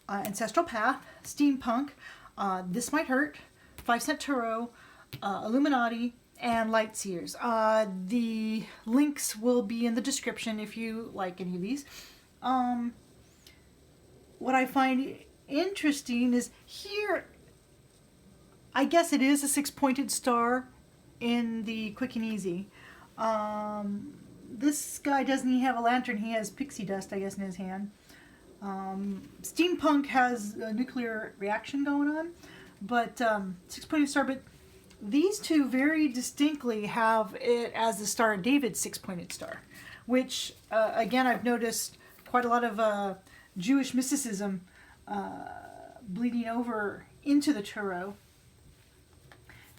Ancestral Path, Steampunk, This Might Hurt, 5-Cent Tarot, Illuminati, and Light Seers. The links will be in the description if you like any of these. What I find interesting is here, I guess it is a 6-pointed star in the Quick and Easy. This guy doesn't even have a lantern, he has pixie dust, I guess, in his hand. Steampunk has a nuclear reaction going on, but 6-pointed star, but these two very distinctly have it as the Star of David 6-pointed star, which again, I've noticed quite a lot of Jewish mysticism bleeding over into the Tarot.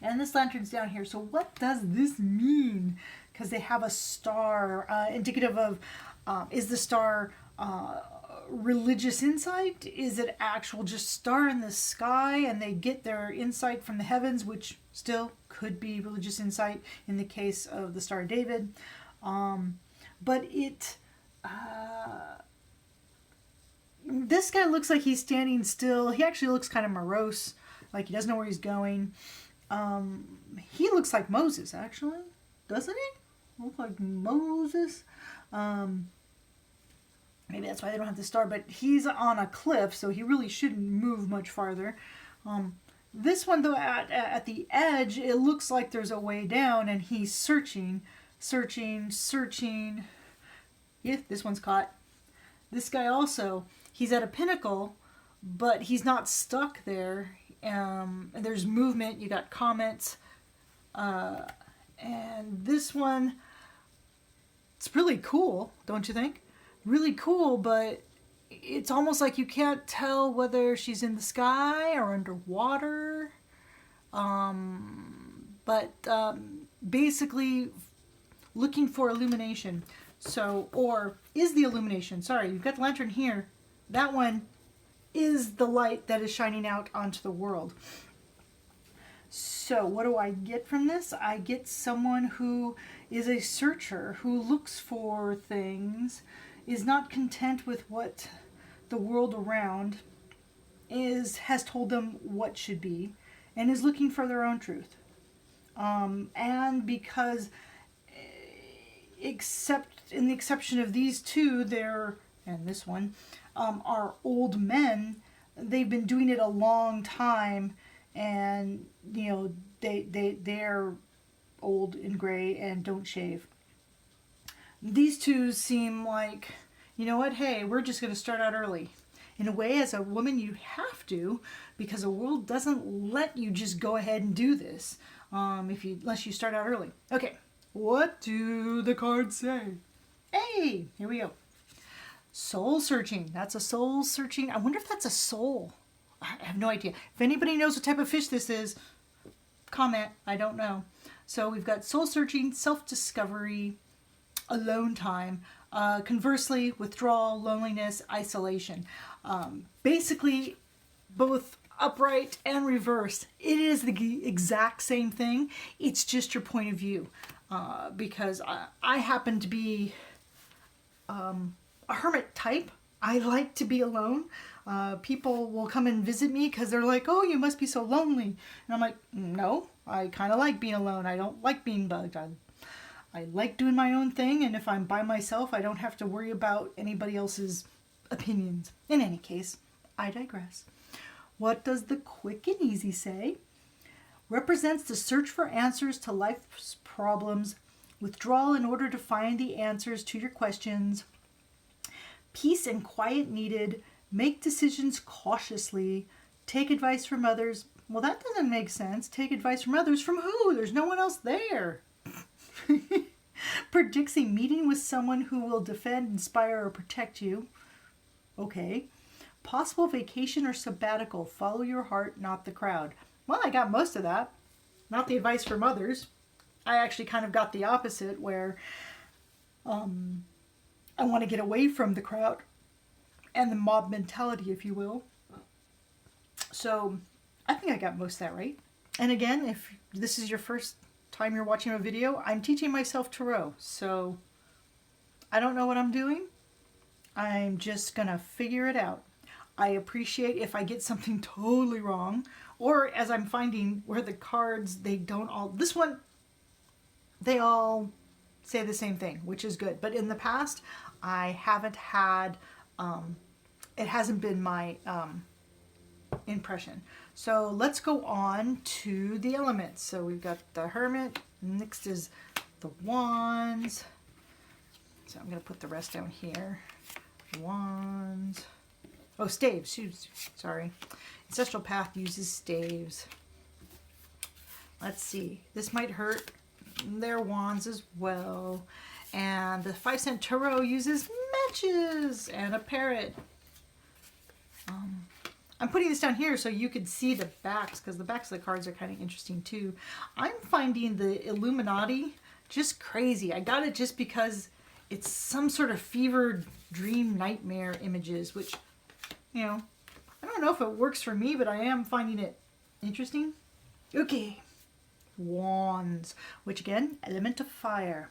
And this lantern's down here. So what does this mean? Because they have a star indicative of, is the star religious insight? Is it actual just star in the sky and they get their insight from the heavens, which still could be religious insight in the case of the Star of David. But it, this guy looks like he's standing still. He actually looks kind of morose, like he doesn't know where he's going. He looks like Moses, actually, doesn't he? Look like Moses. Maybe that's why they don't have the star, but he's on a cliff, so he really shouldn't move much farther. This one, though, at the edge, it looks like there's a way down, and he's searching. Yeah, this one's caught. This guy also, he's at a pinnacle, but he's not stuck there. And there's movement, you got comments. And this one, it's really cool, don't you think? Really cool, but it's almost like you can't tell whether she's in the sky or underwater. Basically looking for illumination. So, or is the illumination, sorry, you've got the lantern here. That one is the light that is shining out onto the world. So what do I get from this? I get someone who is a searcher, who looks for things, is not content with what the world around has told them what should be, and is looking for their own truth. And because, except in the exception of these two, and this one, are old men, they've been doing it a long time, and you know they're old and gray and don't shave. These two seem like, you know what, hey, we're just going to start out early. In a way, as a woman, you have to, because the world doesn't let you just go ahead and do this unless you start out early. Okay, what do the cards say? Hey, here we go. Soul searching. That's a soul searching. I wonder if that's a soul. I have no idea. If anybody knows what type of fish this is, comment. I don't know. So we've got soul searching, self-discovery, alone time. Conversely, withdrawal, loneliness, isolation. Basically, both upright and reverse. It is the exact same thing. It's just your point of view. Because I happen to be a hermit type. I like to be alone. People will come and visit me because they're like, oh, you must be so lonely. And I'm like, no, I kind of like being alone. I don't like being bugged. I like doing my own thing, and if I'm by myself, I don't have to worry about anybody else's opinions. In any case, I digress. What does the Quick and Easy say? Represents the search for answers to life's problems, withdrawal in order to find the answers to your questions, peace and quiet needed, make decisions cautiously, take advice from others. Well, that doesn't make sense. Take advice from others from who? There's no one else there. Predicts a meeting with someone who will defend, inspire, or protect you. Okay. Possible vacation or sabbatical. Follow your heart, not the crowd. Well, I got most of that. Not the advice from others. I actually kind of got the opposite, where I want to get away from the crowd and the mob mentality, if you will. So I think I got most of that right. And again, if this is your first time you're watching a video, I'm teaching myself tarot, so I don't know what I'm doing. I'm just gonna figure it out. I appreciate if I get something totally wrong, or as I'm finding where the cards, they don't all, this one, they all say the same thing, which is good. But in the past, I haven't had, it hasn't been my impression. So let's go on to the elements. So we've got the Hermit, next is the Wands. So I'm going to put the rest down here. Wands. Oh, staves. Sorry. Ancestral Path uses staves. Let's see. This might hurt. Their wands as well. And the 5-cent Tarot uses matches and a parrot. I'm putting this down here so you could see the backs, because the backs of the cards are kind of interesting too. I'm finding the Illuminati just crazy. I got it just because it's some sort of fevered dream nightmare images, which, you know, I don't know if it works for me, but I am finding it interesting. Okay. Wands, which again, element of fire.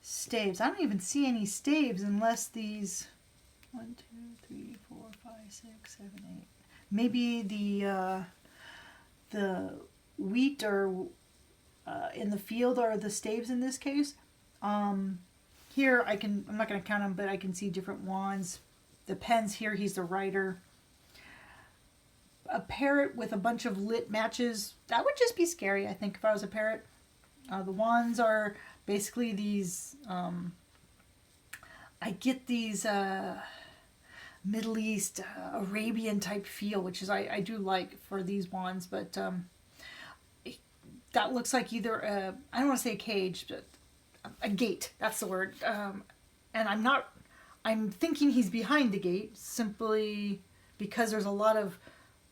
Staves. I don't even see any staves unless these 1, 2, 3, 4, 5, 6, 7, 8. Maybe the wheat or in the field are the staves in this case. Here I'm not going to count them, but I can see different wands. The pens here, he's the writer. A parrot with a bunch of lit matches, that would just be scary, I think, if I was a parrot. The wands are basically these, I get these Middle East, Arabian type feel, which is I do like for these wands, but that looks like either I don't want to say a cage, but a gate, that's the word. And I'm thinking he's behind the gate simply because there's a lot of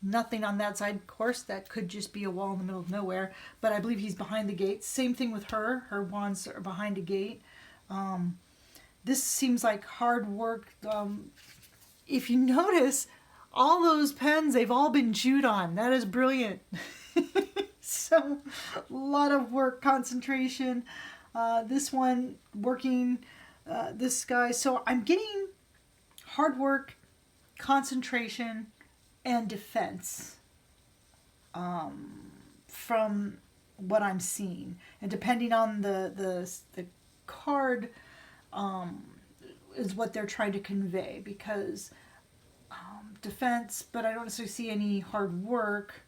nothing on that side. Of course, that could just be a wall in the middle of nowhere, but I believe he's behind the gate. Same thing with her. Her wands are behind a gate. This seems like hard work. If you notice, all those pens, they've all been chewed on. That is brilliant. So, a lot of work, concentration. This one working, this guy. So, I'm getting hard work, concentration, and defense from what I'm seeing. And depending on the card is what they're trying to convey, because defense, but I don't necessarily see any hard work.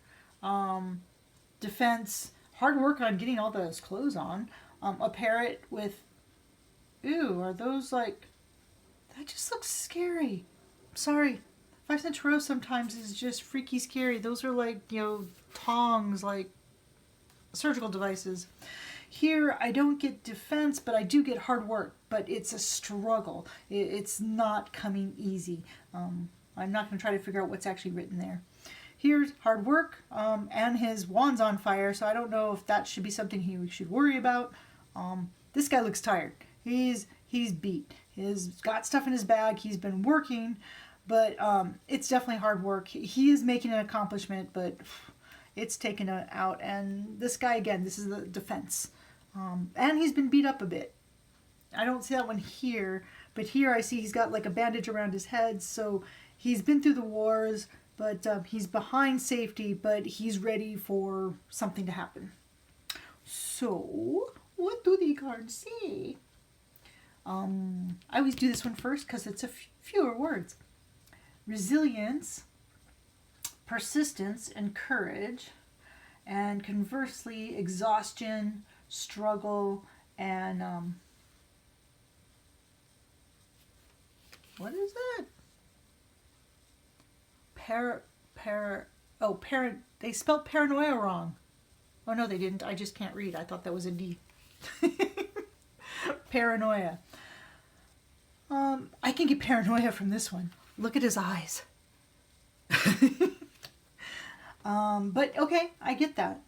Defense, hard work on getting all those clothes on. A parrot with, ew, are those like, that just looks scary. Sorry. 5-cent Tarot sometimes is just freaky scary. Those are like, you know, tongs, like surgical devices. Here, I don't get defense, but I do get hard work. But it's a struggle. It's not coming easy. I'm not going to try to figure out what's actually written there. Here's hard work, and his wand's on fire, so I don't know if that should be something he should worry about. This guy looks tired. He's beat. He's got stuff in his bag. He's been working, but it's definitely hard work. He is making an accomplishment, but it's taken out. And this guy, again, this is the defense. And he's been beat up a bit. I don't see that one here, but here I see he's got like a bandage around his head, so he's been through the wars, but he's behind safety, but he's ready for something to happen. So, what do the cards say? I always do this one first because it's fewer words. Resilience, persistence, and courage. And conversely, exhaustion, struggle, and what is that? They spelled paranoia wrong. Oh no, they didn't. I just can't read. I thought that was a D. Paranoia. I can get paranoia from this one. Look at his eyes. But okay, I get that.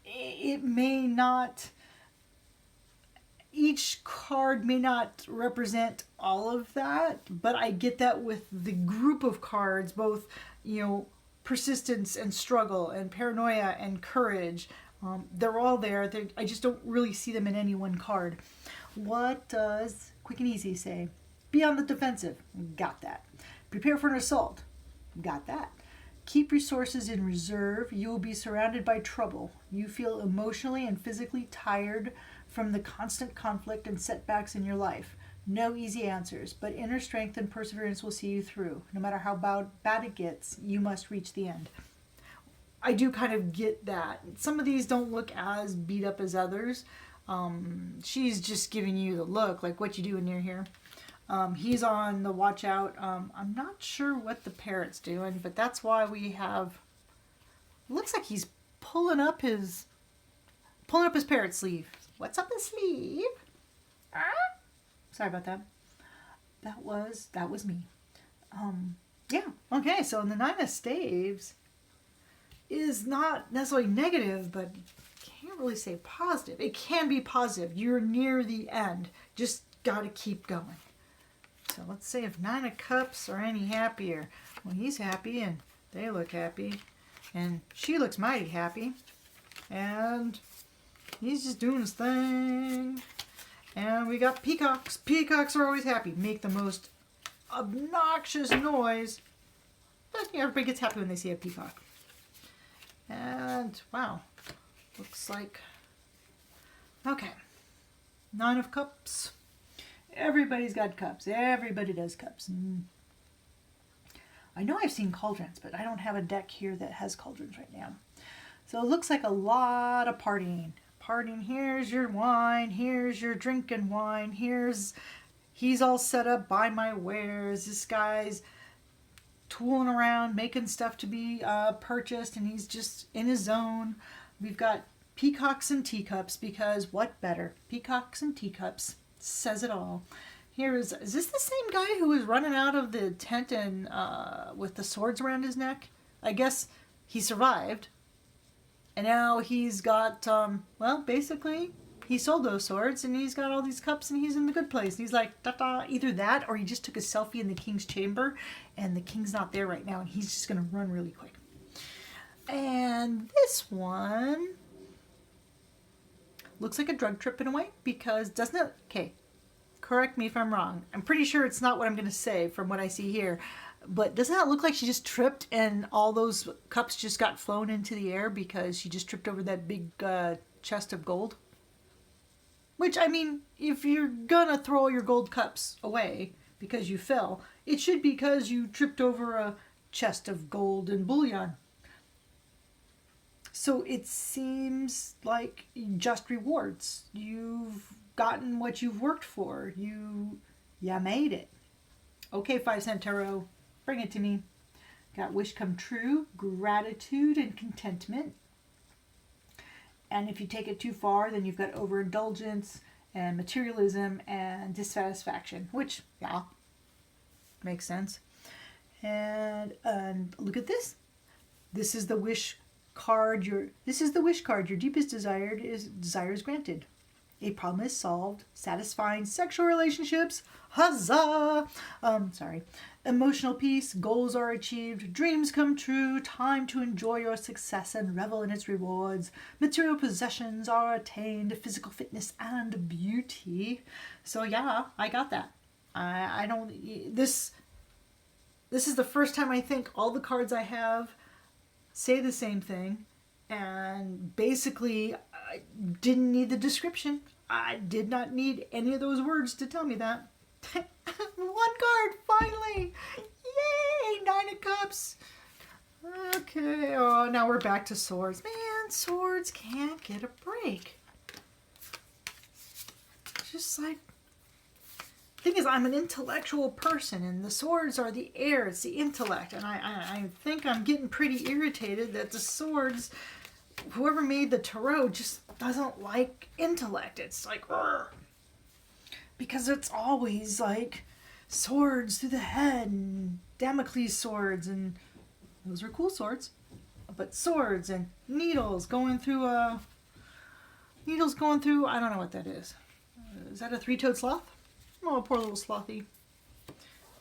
It may not, each card may not represent all of that, but I get that with the group of cards, both, you know, persistence and struggle and paranoia and courage. They're all there. I just don't really see them in any one card. What does Quick and Easy say? Be on the defensive. Got that. Prepare for an assault. Got that. Keep resources in reserve. You will be surrounded by trouble. You feel emotionally and physically tired from the constant conflict and setbacks in your life. No easy answers, but inner strength and perseverance will see you through. No matter how bad it gets, you must reach the end. I do kind of get that. Some of these don't look as beat up as others. She's just giving you the look, like, what you doing near here? He's on the watch out. I'm not sure what the parrot's doing, but that's why we have... Looks like he's pulling up his parrot sleeve. What's up his sleeve? Sorry about that. That was me. Yeah. Okay. So the Nine of Staves is not necessarily negative, but can't really say positive. It can be positive. You're near the end. Just got to keep going. So let's see if Nine of Cups are any happier. Well, he's happy and they look happy. And she looks mighty happy. And he's just doing his thing. And we got peacocks. Peacocks are always happy. Make the most obnoxious noise. But yeah, everybody gets happy when they see a peacock. And wow. Looks like... Okay. Nine of Cups. Everybody's got cups. Everybody does cups. I know I've seen cauldrons, but I don't have a deck here that has cauldrons right now. So it looks like a lot of partying. Partying. Here's your wine. Here's your drinking wine. He's all set up. Buy my wares. This guy's tooling around, making stuff to be purchased, and he's just in his zone. We've got peacocks and teacups, because what better? Peacocks and teacups. Says it all. Here is this the same guy who was running out of the tent and with the swords around his neck? I guess he survived. And now he's got, well, basically, he sold those swords and he's got all these cups and he's in the good place. And he's like, da-da, either that or he just took a selfie in the king's chamber and the king's not there right now and he's just going to run really quick. And this one looks like a drug trip in a way, because doesn't it? Okay, correct me if I'm wrong. I'm pretty sure it's not what I'm going to say from what I see here. But doesn't that look like she just tripped and all those cups just got flown into the air because she just tripped over that big chest of gold? Which, I mean, if you're going to throw all your gold cups away because you fell, it should be because you tripped over a chest of gold and bullion. So it seems like just rewards. You've gotten what you've worked for. You made it. Okay, 5-cent tarot, bring it to me. Got wish come true, gratitude and contentment. And if you take it too far, then you've got overindulgence and materialism and dissatisfaction, which, yeah, makes sense. And look at this. This is the wish card. Your deepest desire is granted. A problem is solved. Satisfying sexual relationships. Huzzah! Emotional peace. Goals are achieved. Dreams come true. Time to enjoy your success and revel in its rewards. Material possessions are attained. Physical fitness and beauty. So yeah, I got that. I don't... This is the first time I think all the cards I have say the same thing. And basically, I didn't need the description. I did not need any of those words to tell me that. One card, finally! Yay! 9 of Cups. Okay, oh, now we're back to swords. Man, swords can't get a break. Just like... Thing is, I'm an intellectual person, and the swords are the air. It's the intellect. And I think I'm getting pretty irritated that the swords... Whoever made the tarot just doesn't like intellect. It's like, urgh. Because it's always like swords through the head and Damocles swords, and those are cool swords. But swords and needles going through, I don't know what that is. Is that a three-toed sloth? Oh, poor little slothy.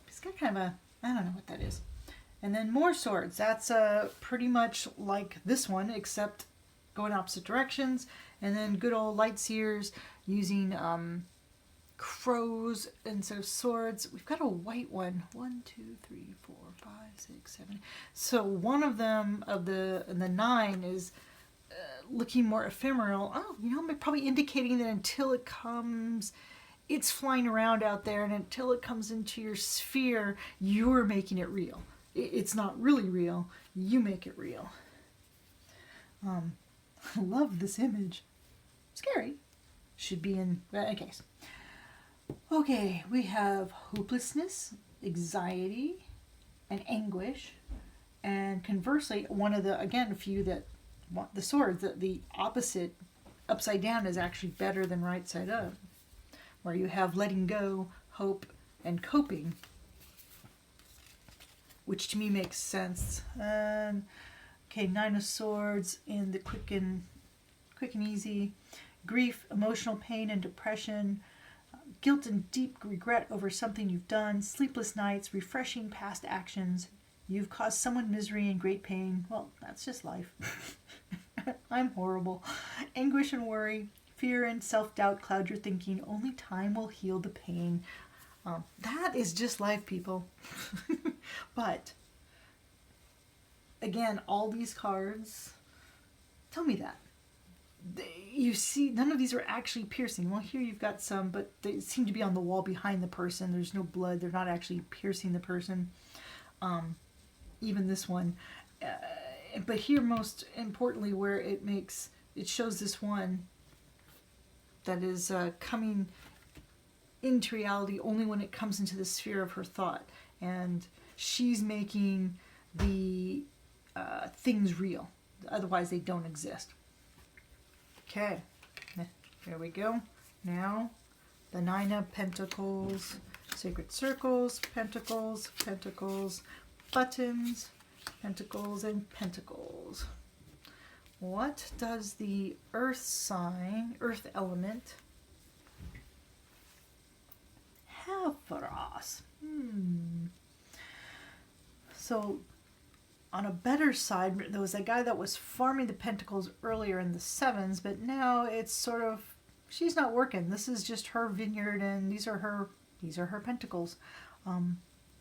It's got kind of a, I don't know what that is. And then more swords. That's pretty much like this one, except going opposite directions. And then good old light seers using crows instead of swords. We've got a white one. 1, 2, 3, 4, 5, 6, 7. So one of them of the 9 is looking more ephemeral. Oh, probably indicating that until it comes, it's flying around out there, and until it comes into your sphere, you're making it real. It's not really real. You make it real. I love this image. Scary. Should be in any case. Okay, we have hopelessness, anxiety, and anguish. And conversely, one of the, again, a few that want the swords, the opposite upside down is actually better than right side up, where you have letting go, hope, and coping, which to me makes sense. Okay, 9 of Swords in the quick and easy. Grief, emotional pain and depression, guilt and deep regret over something you've done, sleepless nights, refreshing past actions. You've caused someone misery and great pain. Well, that's just life. I'm horrible. Anguish and worry, fear and self-doubt cloud your thinking. Only time will heal the pain. That is just life, people. But, again, all these cards tell me that. You see, none of these are actually piercing. Well, here you've got some, but they seem to be on the wall behind the person. There's no blood. They're not actually piercing the person. Even this one. But here, most importantly, where it shows this one that is coming into reality only when it comes into the sphere of her thought. And she's making the things real. Otherwise, they don't exist. Okay, there we go. Now, the 9 of Pentacles, Sacred Circles, Pentacles, Pentacles, Buttons, Pentacles, and Pentacles. What does the Earth sign, Earth element, have for us? So, on a better side, there was a guy that was farming the Pentacles earlier in the 7s, but now it's sort of, she's not working. This is just her vineyard, and these are her Pentacles.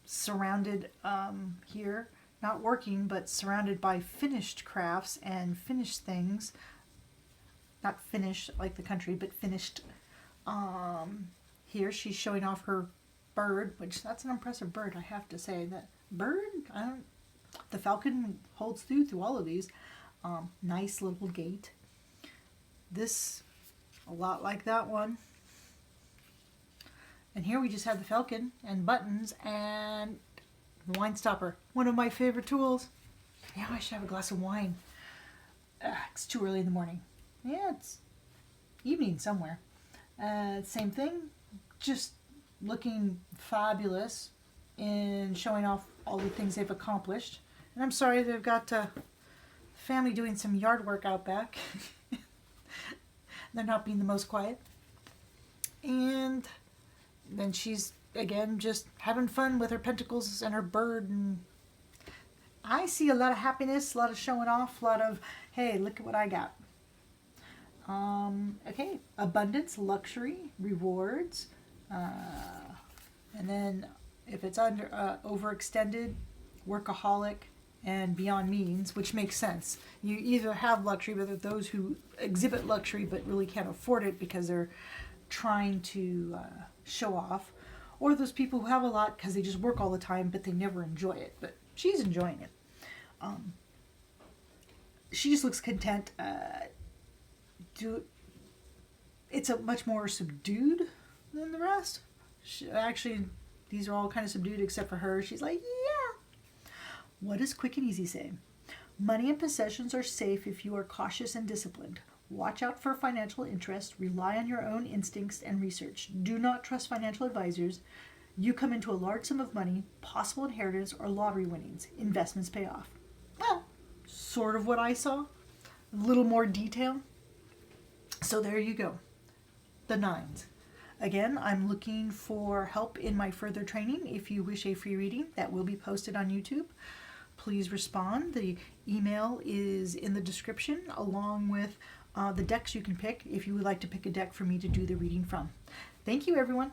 Surrounded here, not working, but surrounded by finished crafts and finished things. Not finished like the country, but finished. Here she's showing off her bird, which that's an impressive bird, I have to say. That bird, the falcon holds through all of these. Nice little gate. This, a lot like that one. And here we just have the falcon and buttons and wine stopper. One of my favorite tools. Yeah, I should have a glass of wine. It's too early in the morning. Yeah, it's evening somewhere. Same thing. Just looking fabulous in showing off all the things they've accomplished. And I'm sorry, they've got family doing some yard work out back. They're not being the most quiet. And then she's, again, just having fun with her pentacles and her bird. And I see a lot of happiness, a lot of showing off, a lot of, hey, look at what I got. Okay, abundance, luxury, rewards. And then if it's overextended, workaholic, and beyond means, which makes sense. You either have luxury, but there are those who exhibit luxury but really can't afford it because they're trying to show off, or those people who have a lot because they just work all the time but they never enjoy it. But she's enjoying it. She just looks content. It's a much more subdued than the rest. Actually, these are all kind of subdued except for her. She's like, yeah. What does Quick and Easy say? Money and possessions are safe if you are cautious and disciplined. Watch out for financial interest. Rely on your own instincts and research. Do not trust financial advisors. You come into a large sum of money, possible inheritance, or lottery winnings. Investments pay off. Well, sort of what I saw. A little more detail. So there you go. The 9s. Again, I'm looking for help in my further training. If you wish a free reading, that will be posted on YouTube. Please respond. The email is in the description, along with the decks you can pick if you would like to pick a deck for me to do the reading from. Thank you, everyone.